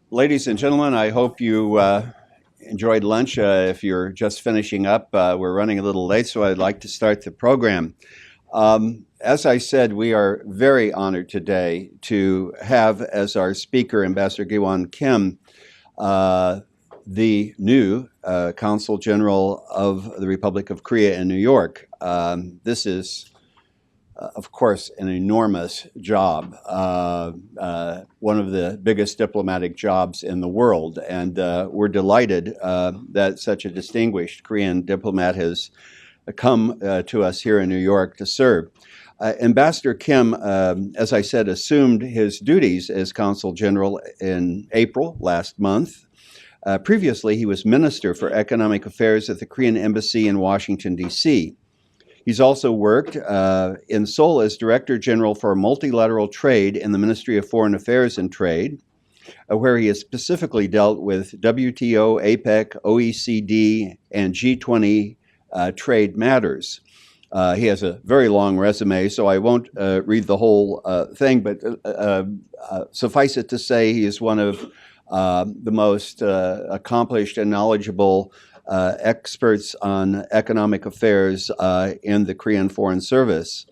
Ladies and gentlemen, I hope you enjoyed lunch. If you're just finishing up, we're running a little late, so I'd like to start the program. As I said, we are very honored today to have as our speaker Ambassador Gheewhan Kim, the new Consul General of the Republic of Korea in New York. This is of course, an enormous job, one of the biggest diplomatic jobs in the world. And we're delighted that such a distinguished Korean diplomat has come to us here in New York to serve. Ambassador Kim, as I said, assumed his duties as Consul General in April last month. Previously, he was Minister for Economic Affairs at the Korean Embassy in Washington, D.C. He's also worked in Seoul as Director General for Multilateral Trade in the Ministry of Foreign Affairs and Trade, where he has specifically dealt with WTO, APEC, OECD, and G20 trade matters. He has a very long resume, so I won't read the whole thing, but suffice it to say he is one of the most accomplished and knowledgeable experts on economic affairs in the Korean Foreign Service.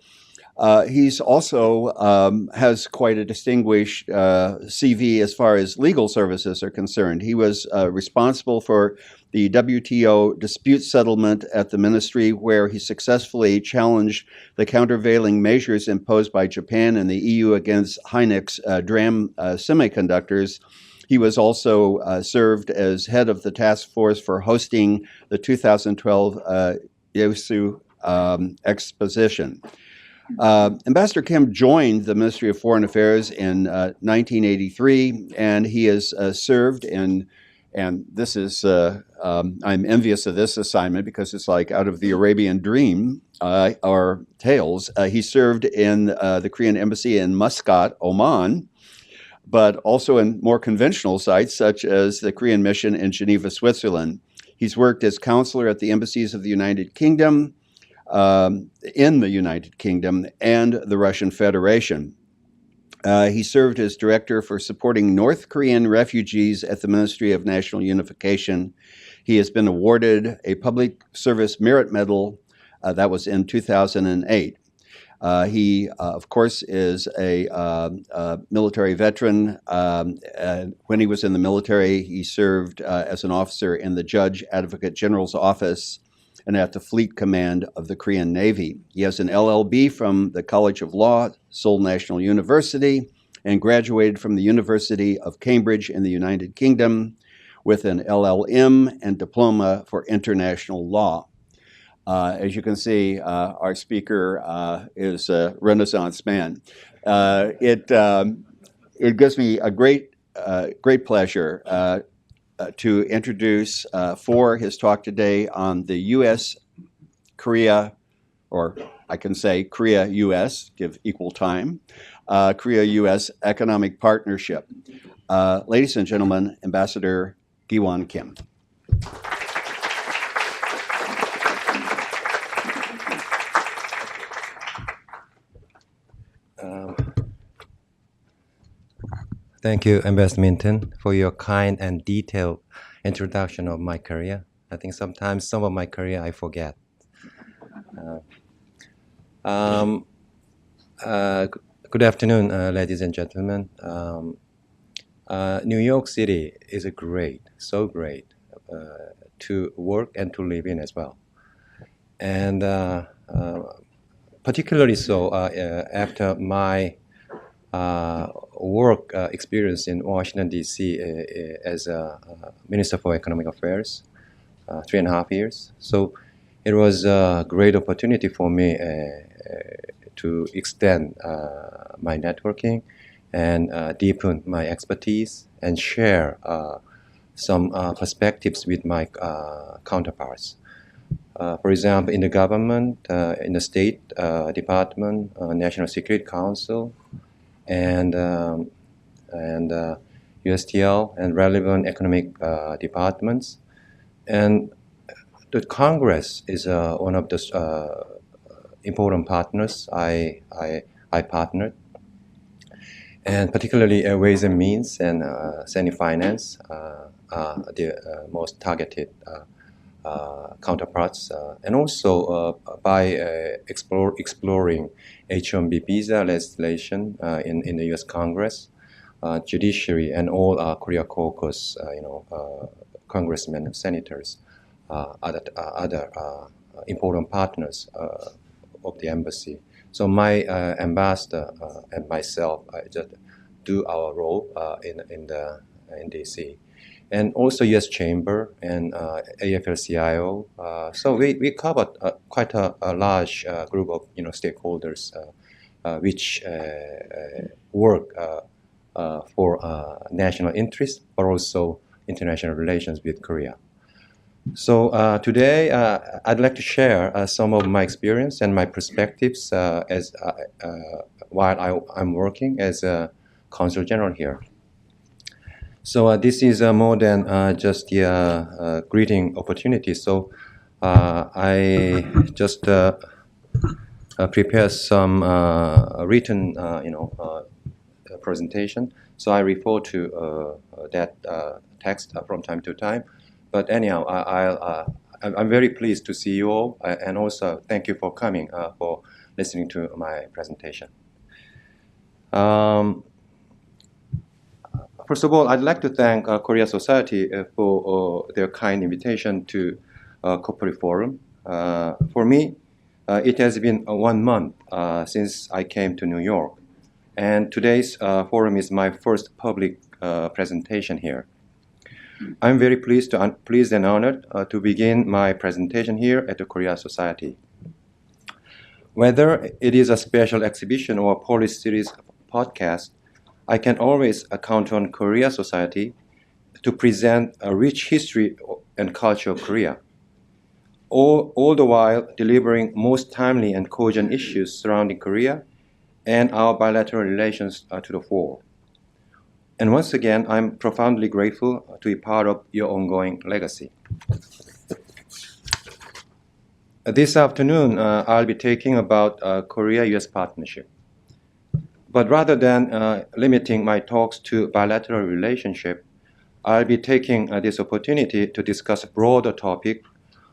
He's also has quite a distinguished CV as far as legal services are concerned. He was responsible for the WTO dispute settlement at the ministry, where he successfully challenged the countervailing measures imposed by Japan and the EU against Hynix DRAM semiconductors. He was also served as head of the task force for hosting the 2012 Yeosu exposition. Ambassador Kim joined the Ministry of Foreign Affairs in 1983, and he has served in, and this is, I'm envious of this assignment because it's like out of the Arabian Dream or Tales. He served in the Korean Embassy in Muscat, Oman, but also in more conventional sites such as the Korean Mission in Geneva, Switzerland. He's worked as counselor at the embassies of the United Kingdom, in the United Kingdom, and the Russian Federation. He served as director for supporting North Korean refugees at the Ministry of National Unification. He has been awarded a Public Service Merit Medal, that was in 2008. He, of course, is a military veteran. When he was in the military, he served as an officer in the Judge Advocate General's office and at the Fleet Command of the Korean Navy. He has an LLB from the College of Law, Seoul National University, and graduated from the University of Cambridge in the United Kingdom with an LLM and diploma for international law. As you can see, our speaker is a Renaissance man. It gives me a great pleasure to introduce for his talk today on the U.S.-Korea, or I can say Korea-U.S., give equal time, Korea-U.S. economic partnership. Ladies and gentlemen, Ambassador Gheewhan Kim. Thank you, Ambassador Minton, for your kind and detailed introduction of my career. I think sometimes some of my career I forget. Good afternoon, ladies and gentlemen. New York City is so great to work and to live in as well. And particularly so after my work experience in Washington, D.C. As a Minister for Economic Affairs, 3.5 years. So it was a great opportunity for me to extend my networking and deepen my expertise and share some perspectives with my counterparts. For example, in the government, in the State Department, National Security Council, and USTL and relevant economic departments. And the Congress is one of the important partners I partnered. and particularly Ways and Means and Senate Finance are the most targeted counterparts, and also by exploring H-1B visa legislation in the U.S. Congress, judiciary, and all Korea caucus, congressmen and senators, other important partners of the embassy. So my ambassador and myself just do our role in DC, and also U.S. Chamber and AFL-CIO. So we covered quite a large group of stakeholders which work for national interest, but also international relations with Korea. So today I'd like to share some of my experience and my perspectives as while I'm working as a Consul General here. So this is more than just the greeting opportunity. So I just prepare some written, presentation. So I refer to that text from time to time. But anyhow, I'm very pleased to see you all, and also thank you for coming, for listening to my presentation. First of all, I'd like to thank Korea Society for their kind invitation to Corporate Forum. For me, it has been 1 month since I came to New York, and today's forum is my first public presentation here. I'm very pleased and honored to begin my presentation here at the Korea Society. Whether it is a special exhibition or a policy series podcast, I can always count on Korea Society to present a rich history and culture of Korea, all the while delivering most timely and cogent issues surrounding Korea and our bilateral relations to the fore. And once again, I'm profoundly grateful to be part of your ongoing legacy. This afternoon, I'll be talking about Korea-U.S. partnership. But rather than limiting my talks to bilateral relationship, I'll be taking this opportunity to discuss a broader topic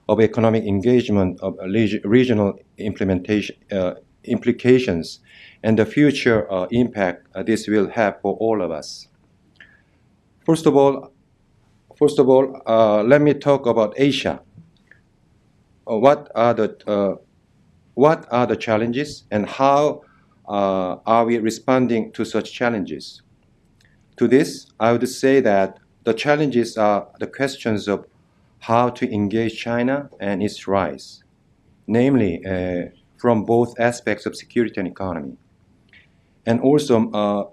of economic engagement of regional implications and the future impact this will have for all of us. First of all, let me talk about Asia. What are the challenges, and how are we responding to such challenges? To this, I would say that the challenges are the questions of how to engage China and its rise, namely from both aspects of security and economy, and also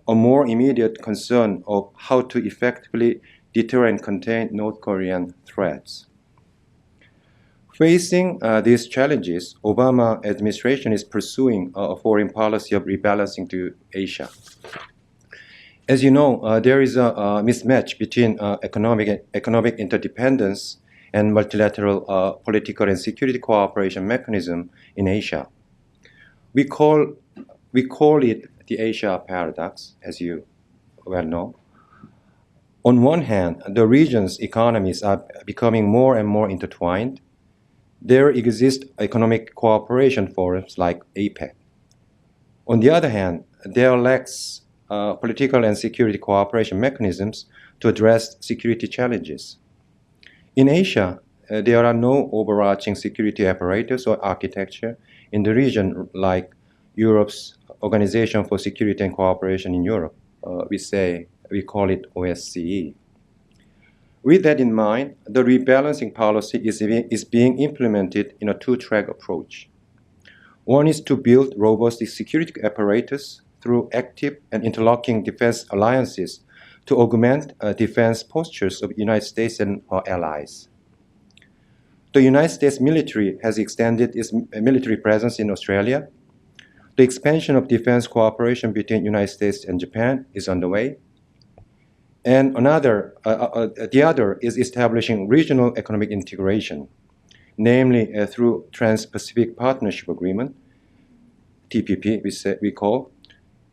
a more immediate concern of how to effectively deter and contain North Korean threats. Facing these challenges, Obama administration is pursuing a foreign policy of rebalancing to Asia. As you know, there is a mismatch between economic interdependence and multilateral political and security cooperation mechanism in Asia. We call it the Asia paradox, as you well know. On one hand, the region's economies are becoming more and more intertwined. There exist economic cooperation forums like APEC. On the other hand, there lacks political and security cooperation mechanisms to address security challenges. In Asia, there are no overarching security apparatus or architecture in the region like Europe's Organization for Security and Cooperation in Europe. We call it OSCE. With that in mind, the rebalancing policy is being implemented in a two-track approach. One is to build robust security apparatus through active and interlocking defense alliances to augment defense postures of the United States and our allies. The United States military has extended its military presence in Australia. The expansion of defense cooperation between the United States and Japan is underway. And the other is establishing regional economic integration, namely through Trans-Pacific Partnership Agreement, TPP we call,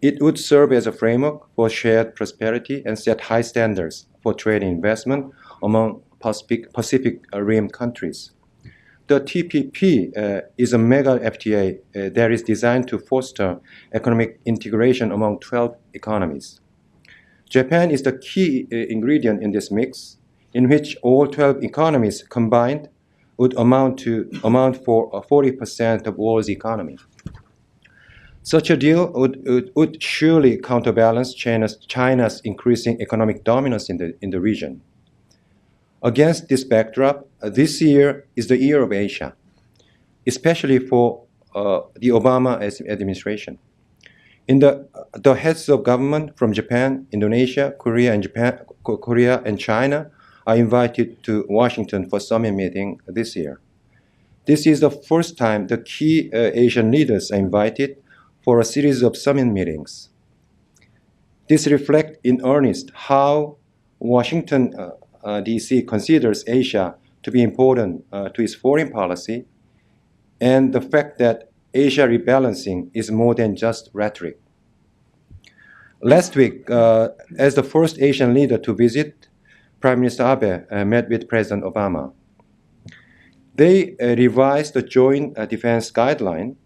It would serve as a framework for shared prosperity and set high standards for trade and investment among Pacific Rim countries. The TPP is a mega FTA that is designed to foster economic integration among 12 economies. Japan is the key ingredient in this mix, in which all 12 economies combined would amount for 40% of world's economy. Such a deal would surely counterbalance China's increasing economic dominance in the region. Against this backdrop, this year is the year of Asia, especially for the Obama administration. The heads of government from Japan, Indonesia, Korea, and China are invited to Washington for summit meeting this year. This is the first time the key Asian leaders are invited for a series of summit meetings. This reflects in earnest how Washington, D.C. considers Asia to be important to its foreign policy, and the fact that Asia rebalancing is more than just rhetoric. Last week, as the first Asian leader to visit, Prime Minister Abe met with President Obama. They revised the Joint Defense Guideline,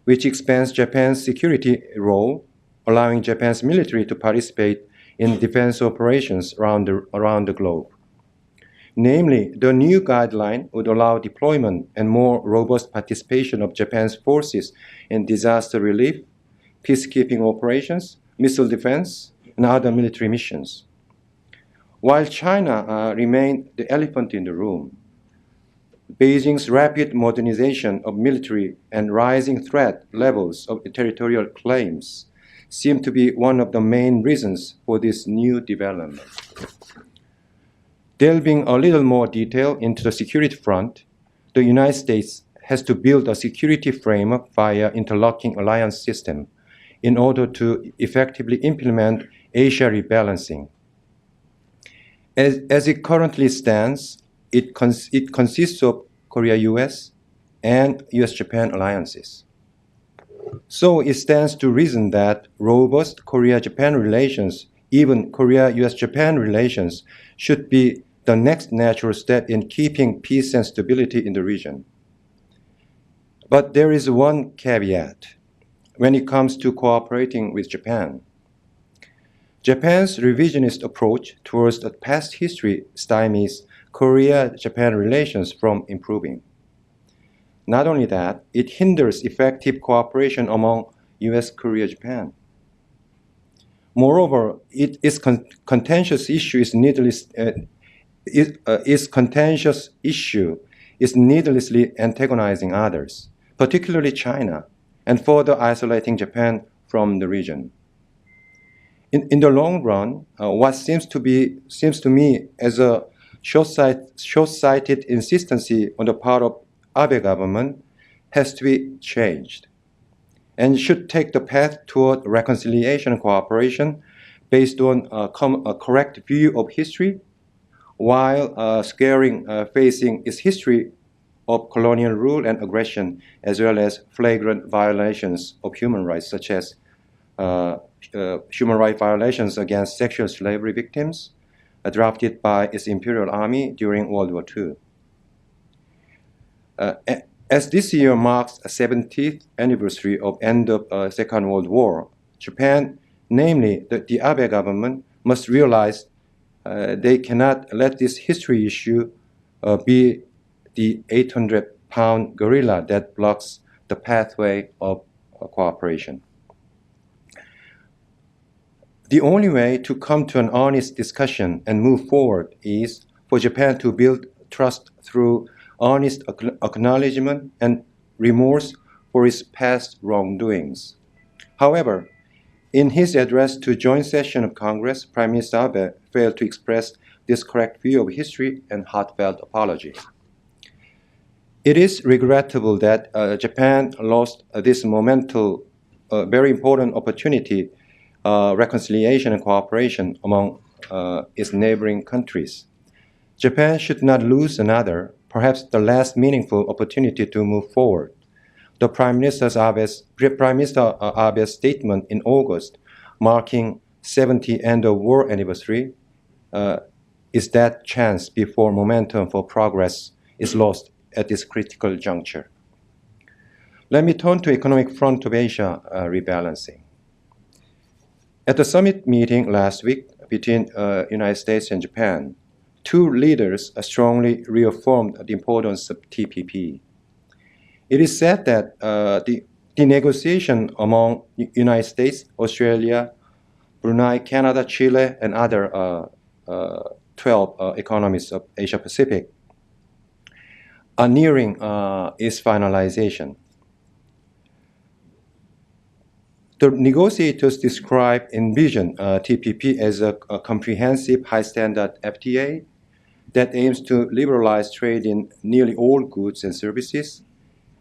which expands Japan's security role, allowing Japan's military to participate in defense operations around the globe. Namely, the new guideline would allow deployment and more robust participation of Japan's forces in disaster relief, peacekeeping operations, missile defense, and other military missions. While China remained the elephant in the room, Beijing's rapid modernization of military and rising threat levels of territorial claims seem to be one of the main reasons for this new development. Delving a little more detail into the security front, the United States has to build a security framework via interlocking alliance system in order to effectively implement Asia rebalancing. As it currently stands, it consists of Korea-U.S. and U.S.-Japan alliances. So it stands to reason that robust Korea-Japan relations, even Korea-U.S.-Japan relations, should be the next natural step in keeping peace and stability in the region. But there is one caveat when it comes to cooperating with Japan. Japan's revisionist approach towards the past history stymies Korea-Japan relations from improving. Not only that, it hinders effective cooperation among U.S., Korea, Japan. Moreover, its contentious issue is needlessly antagonizing others, particularly China, and further isolating Japan from the region. In the long run, what seems to me as a short-sighted insistency on the part of Abe government has to be changed and should take the path toward reconciliation and cooperation based on a correct view of history while facing its history of colonial rule and aggression, as well as flagrant violations of human rights, such as human rights violations against sexual slavery victims drafted by its imperial army during World War II. As this year marks the 70th anniversary of end of Second World War, Japan, namely the Abe government, must realize they cannot let this history issue be the 800-pound gorilla that blocks the pathway of cooperation. The only way to come to an honest discussion and move forward is for Japan to build trust through honest acknowledgement and remorse for its past wrongdoings. However, in his address to joint session of Congress, Prime Minister Abe failed to express this correct view of history and heartfelt apology. It is regrettable that Japan lost this monumental, very important opportunity, reconciliation and cooperation among its neighboring countries. Japan should not lose another, perhaps the last meaningful opportunity to move forward. the Prime Minister Abe's statement in August, marking 70th end of war anniversary, is that chance before momentum for progress is lost at this critical juncture. Let me turn to economic front of Asia rebalancing. At the summit meeting last week between United States and Japan, two leaders strongly reaffirmed the importance of TPP. It is said that the negotiation among United States, Australia, Brunei, Canada, Chile, and other 12 economies of Asia Pacific are nearing its finalization. The negotiators envision TPP as a comprehensive high-standard FTA that aims to liberalize trade in nearly all goods and services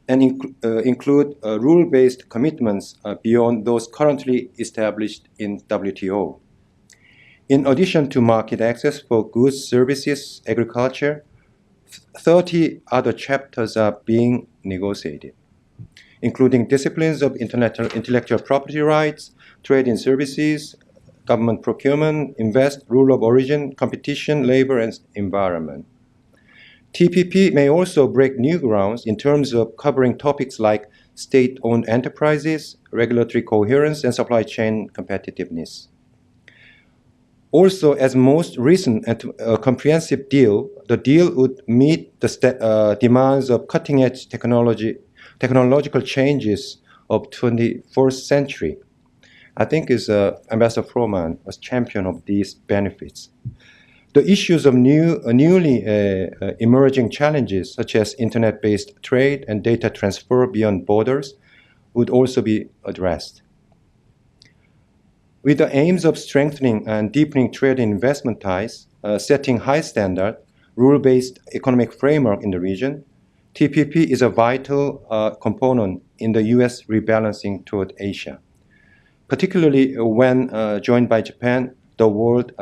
and include rule-based commitments beyond those currently established in WTO. In addition to market access for goods, services, agriculture, 30 other chapters are being negotiated, including disciplines of intellectual property rights, trade in services, government procurement, rule of origin, competition, labor, and environment. TPP may also break new grounds in terms of covering topics like state-owned enterprises, regulatory coherence, and supply chain competitiveness. Also, as most recent and comprehensive deal, the deal would meet the demands of cutting-edge technological changes of 21st century. I think Ambassador Froman was champion of these benefits. The issues of newly emerging challenges, such as internet-based trade and data transfer beyond borders, would also be addressed. With the aims of strengthening and deepening trade and investment ties, setting high standard, rule-based economic framework in the region, TPP is a vital component in the U.S. rebalancing toward Asia, particularly when joined by Japan, the world's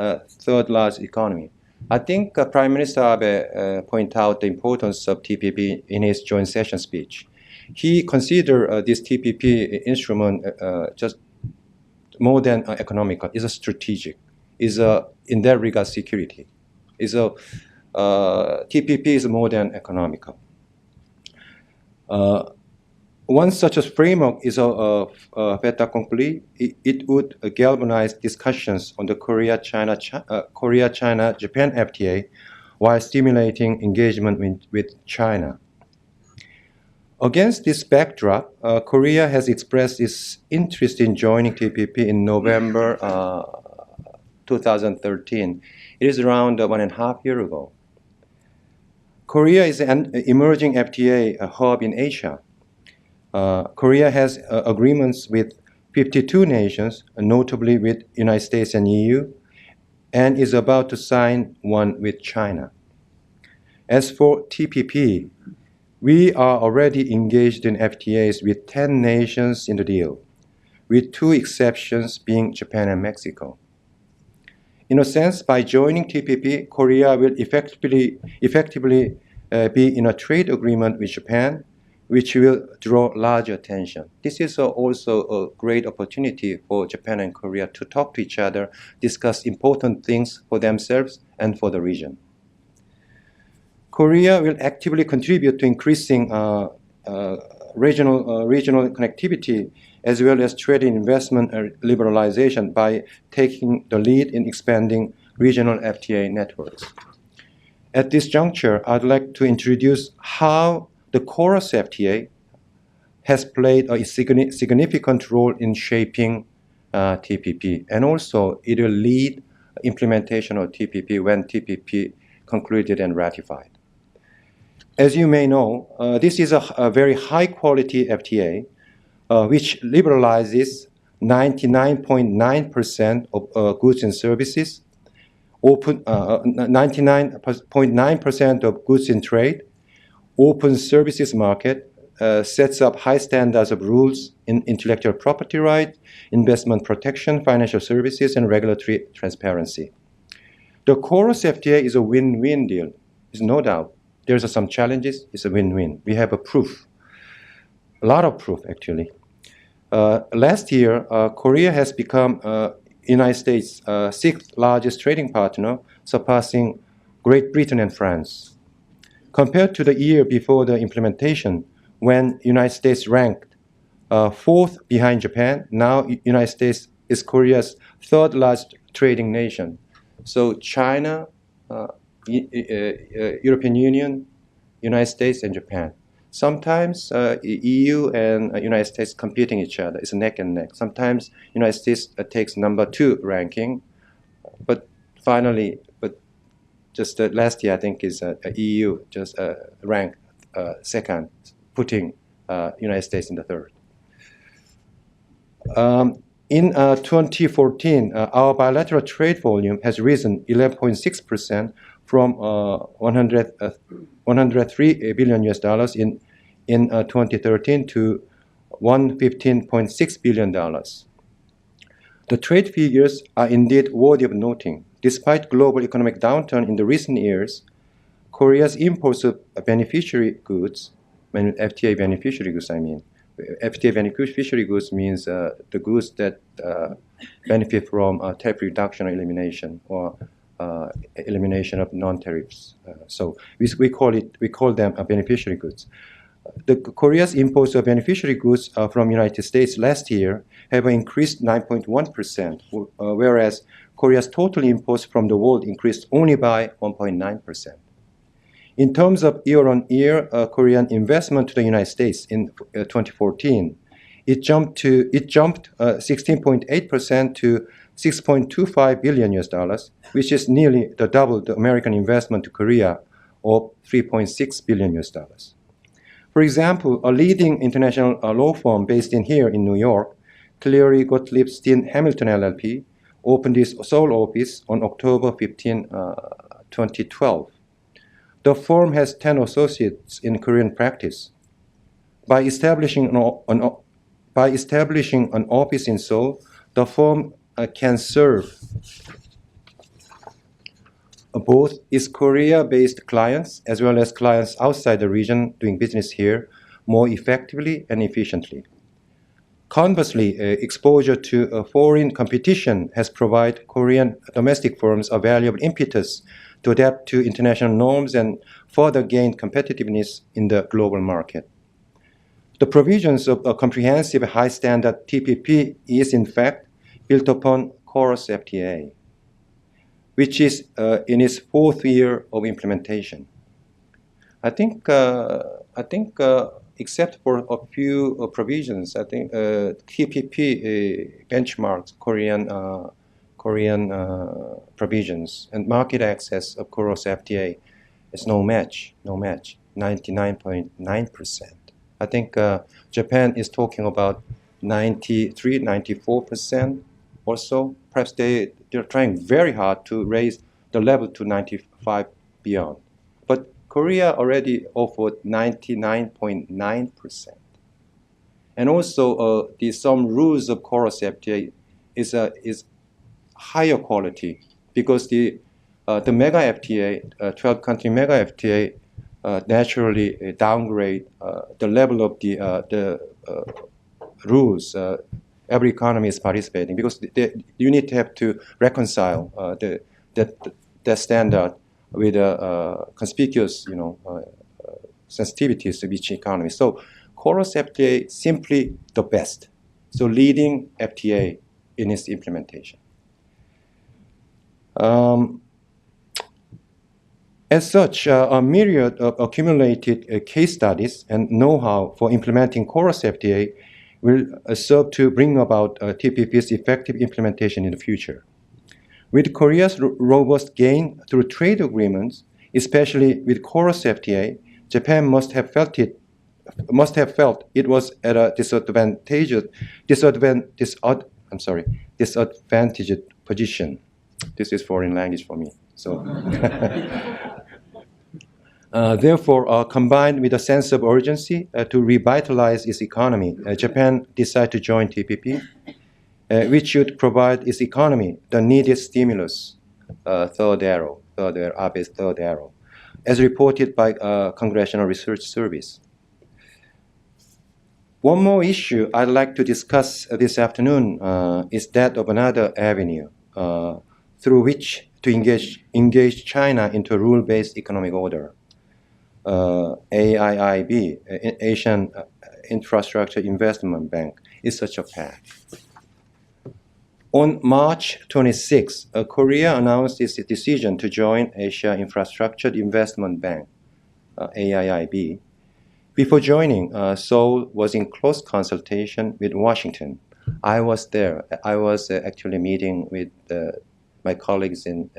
third largest economy. I think Prime Minister Abe pointed out the importance of TPP in his joint session speech. He considered this TPP instrument just more than economical. It's a strategic. It's in that regard security. TPP is more than economical. One such a framework is a fait accompli. It would galvanize discussions on the Korea-China-Japan FTA while stimulating engagement with China. Against this backdrop, Korea has expressed its interest in joining TPP in November 2013. It is around 1.5 years ago. Korea is an emerging FTA hub in Asia. Korea has agreements with 52 nations, notably with United States and EU, and is about to sign one with China. As for TPP, we are already engaged in FTAs with 10 nations in the deal, with 2 exceptions being Japan and Mexico. In a sense, by joining TPP, Korea will effectively be in a trade agreement with Japan, which will draw large attention. This is also a great opportunity for Japan and Korea to talk to each other, discuss important things for themselves and for the region. Korea will actively contribute to increasing regional connectivity as well as trade and investment liberalization by taking the lead in expanding regional FTA networks. At this juncture, I'd like to introduce how the KORUS FTA has played a significant role in shaping TPP, and also it will lead implementation of TPP when TPP concluded and ratified. As you may know, this is a very high-quality FTA which liberalizes 99.9% of goods and services, 99.9% of goods in trade, open services market, sets up high standards of rules in intellectual property rights, investment protection, financial services, and regulatory transparency. The KORUS FTA is a win-win deal. There's no doubt. There's some challenges. It's a win-win. We have a proof. a lot of proof, actually. Last year, Korea has become United States' sixth largest trading partner, surpassing Great Britain and France. Compared to the year before the implementation, when United States ranked fourth behind Japan, now United States is Korea's third largest trading nation. So China, European Union, United States, and Japan. Sometimes EU and United States competing each other. It's neck and neck. Sometimes United States takes number 2 ranking, but finally, just last year I think is EU just ranked second, putting United States in the third. In 2014, our bilateral trade volume has risen 11.6% from 103 billion US dollars in 2013 to 115.6 billion dollars. The trade figures are indeed worthy of noting. Despite global economic downturn in the recent years, Korea's imports of beneficiary goods, FTA beneficiary goods, I mean, FTA beneficiary goods means the goods that benefit from tariff reduction or elimination, or elimination of non-tariffs. So we call them beneficiary goods. The Korea's imports of beneficiary goods from United States last year have increased 9.1%, whereas Korea's total imports from the world increased only by 1.9%. In terms of year-on-year Korean investment to the United States in 2014, it jumped 16.8% to 6.25 billion US dollars, which is nearly the double the American investment to Korea of 3.6 billion US dollars. For example, a leading international law firm based here in New York, Cleary Gottlieb Steen Hamilton LLP, opened its Seoul office on October 15, 2012. The firm has 10 associates in Korean practice. By establishing an office in Seoul, the firm can serve both its Korea-based clients as well as clients outside the region doing business here more effectively and efficiently. Conversely, exposure to foreign competition has provided Korean domestic firms a valuable impetus to adapt to international norms and further gain competitiveness in the global market. The provisions of a comprehensive high-standard TPP is, in fact, built upon KORUS FTA, which is in its fourth year of implementation. I think except for a few provisions, I think TPP benchmarks Korean provisions, and market access of KORUS FTA is no match, 99.9%. I think Japan is talking about 93, 94% or so. Perhaps they're trying very hard to raise the level to 95 beyond. But Korea already offered 99.9%. And also some rules of KORUS FTA is higher quality, because the mega FTA, 12-country mega FTA, naturally downgrade the level of the rules every economy is participating, because you need to have to reconcile that standard with conspicuous, sensitivities of each economy. So KORUS FTA simply the best, so leading FTA in its implementation. As such, a myriad of accumulated case studies and know-how for implementing KORUS FTA will serve to bring about TPP's effective implementation in the future. With Korea's robust gain through trade agreements, especially with KORUS FTA, Japan must have felt it was at a disadvantaged position. This is foreign language for me. So, therefore, combined with a sense of urgency to revitalize its economy, Japan decided to join TPP, which should provide its economy the needed stimulus, third arrow, Abe's third arrow, as reported by Congressional Research Service. One more issue I'd like to discuss this afternoon is that of another avenue through which to engage China into a rule-based economic order. AIIB, Asian Infrastructure Investment Bank, is such a path. On March 26, Korea announced its decision to join Asia Infrastructure Investment Bank, AIIB. Before joining, Seoul was in close consultation with Washington. I was there. I was actually meeting with my colleagues in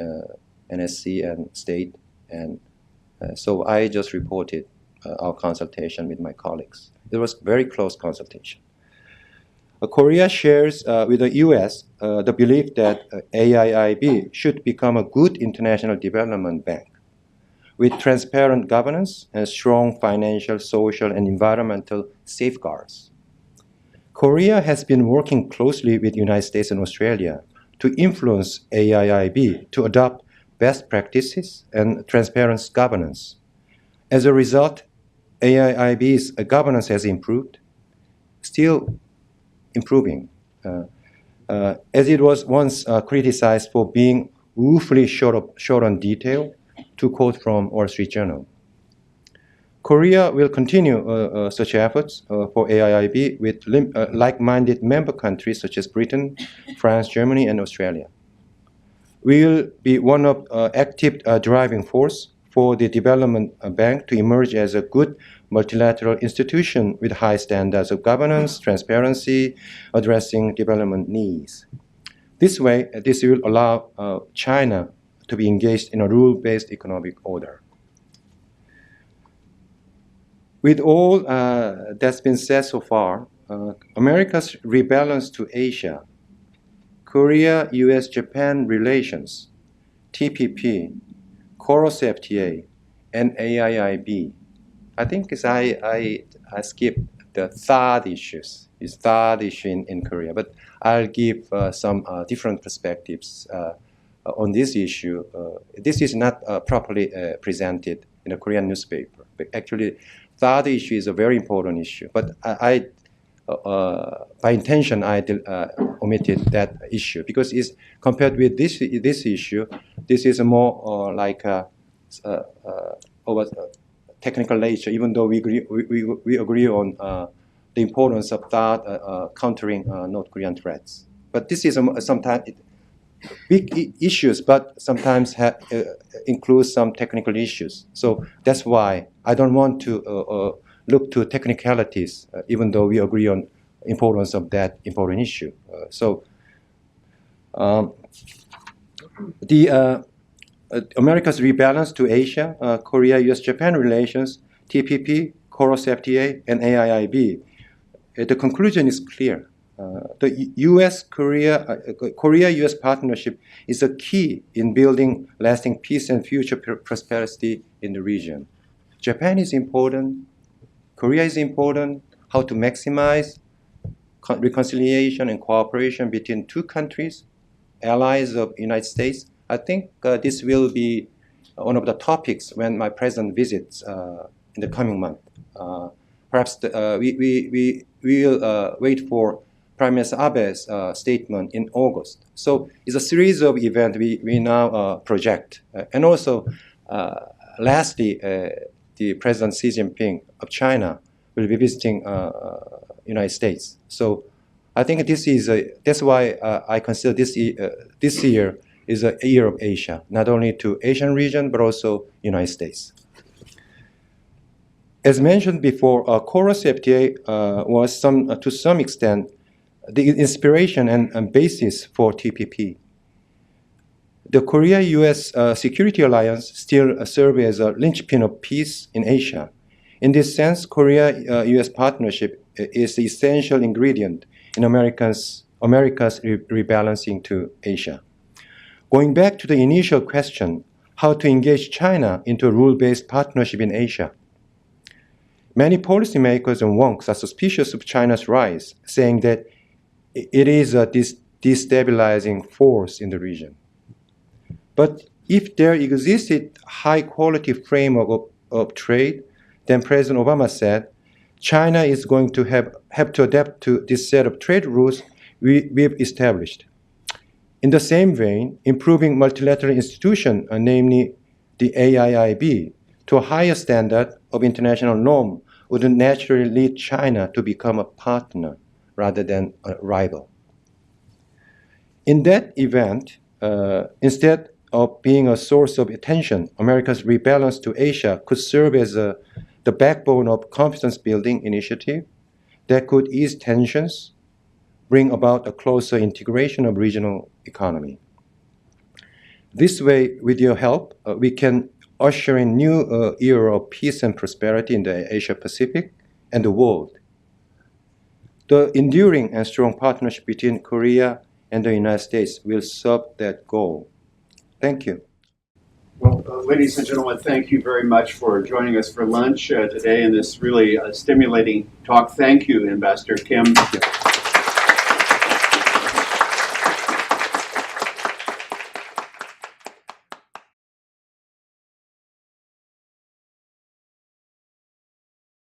NSC and State, and so I just reported our consultation with my colleagues. It was very close consultation. Korea shares with the U.S. The belief that AIIB should become a good international development bank with transparent governance and strong financial, social, and environmental safeguards. Korea has been working closely with the United States and Australia to influence AIIB to adopt best practices and transparent governance. As a result, AIIB's governance has improved, still improving, as it was once criticized for being woefully short on detail, to quote from Wall Street Journal. Korea will continue such efforts for AIIB with like-minded member countries such as Britain, France, Germany, and Australia. We will be one of active driving force for the development bank to emerge as a good multilateral institution with high standards of governance, transparency, addressing development needs. This way, this will allow China to be engaged in a rule-based economic order. With all that's been said so far, America's rebalance to Asia, Korea-U.S. Japan relations, TPP, KORUS FTA, and AIIB. I think I skipped the third issue in Korea, but I'll give some different perspectives on this issue. This is not properly presented in a Korean newspaper. But actually, third issue is a very important issue. But by intention, I omitted that issue because it's compared with this issue, this is a more like over technical nature. Even though we agree on the importance of that countering North Korean threats, but this is sometimes big issues, but sometimes includes some technical issues. So that's why I don't want to look to technicalities, even though we agree on importance of that important issue. America's rebalance to Asia, Korea-U.S. Japan relations, TPP, KORUS FTA, and AIIB. The conclusion is clear. The Korea-U.S. partnership is a key in building lasting peace and future prosperity in the region. Japan is important. Korea is important. How to maximize reconciliation and cooperation between two countries, allies of the United States. I think this will be one of the topics when my president visits in the coming month. Perhaps we will wait for Prime Minister Abe's statement in August. So it's a series of events we now project. And also, lastly, the President Xi Jinping of China will be visiting United States. So I think that's why I consider this year is a year of Asia, not only to Asian region, but also United States. As mentioned before, KORUS FTA was to some extent the inspiration and basis for TPP. The Korea-U.S. Security Alliance still serves as a linchpin of peace in Asia. In this sense, Korea-U.S. partnership is the essential ingredient in America's rebalancing to Asia. Going back to the initial question, how to engage China into a rule-based partnership in Asia. Many policymakers and wonks are suspicious of China's rise, saying that it is a destabilizing force in the region. But if there existed high-quality framework of trade, then President Obama said China is going to have to adapt to this set of trade rules we've established. In the same vein, improving multilateral institutions, namely the AIIB, to a higher standard of international norm would naturally lead China to become a partner rather than a rival. In that event, instead of being a source of attention, America's rebalance to Asia could serve as the backbone of confidence-building initiative that could ease tensions, bring about a closer integration of regional economy. This way, with your help, we can usher in new era of peace and prosperity in the Asia-Pacific and the world. The enduring and strong partnership between Korea and the United States will serve that goal. Thank you. Well, ladies and gentlemen, thank you very much for joining us for lunch today in this really stimulating talk. Thank you, Ambassador Kim. Thank you.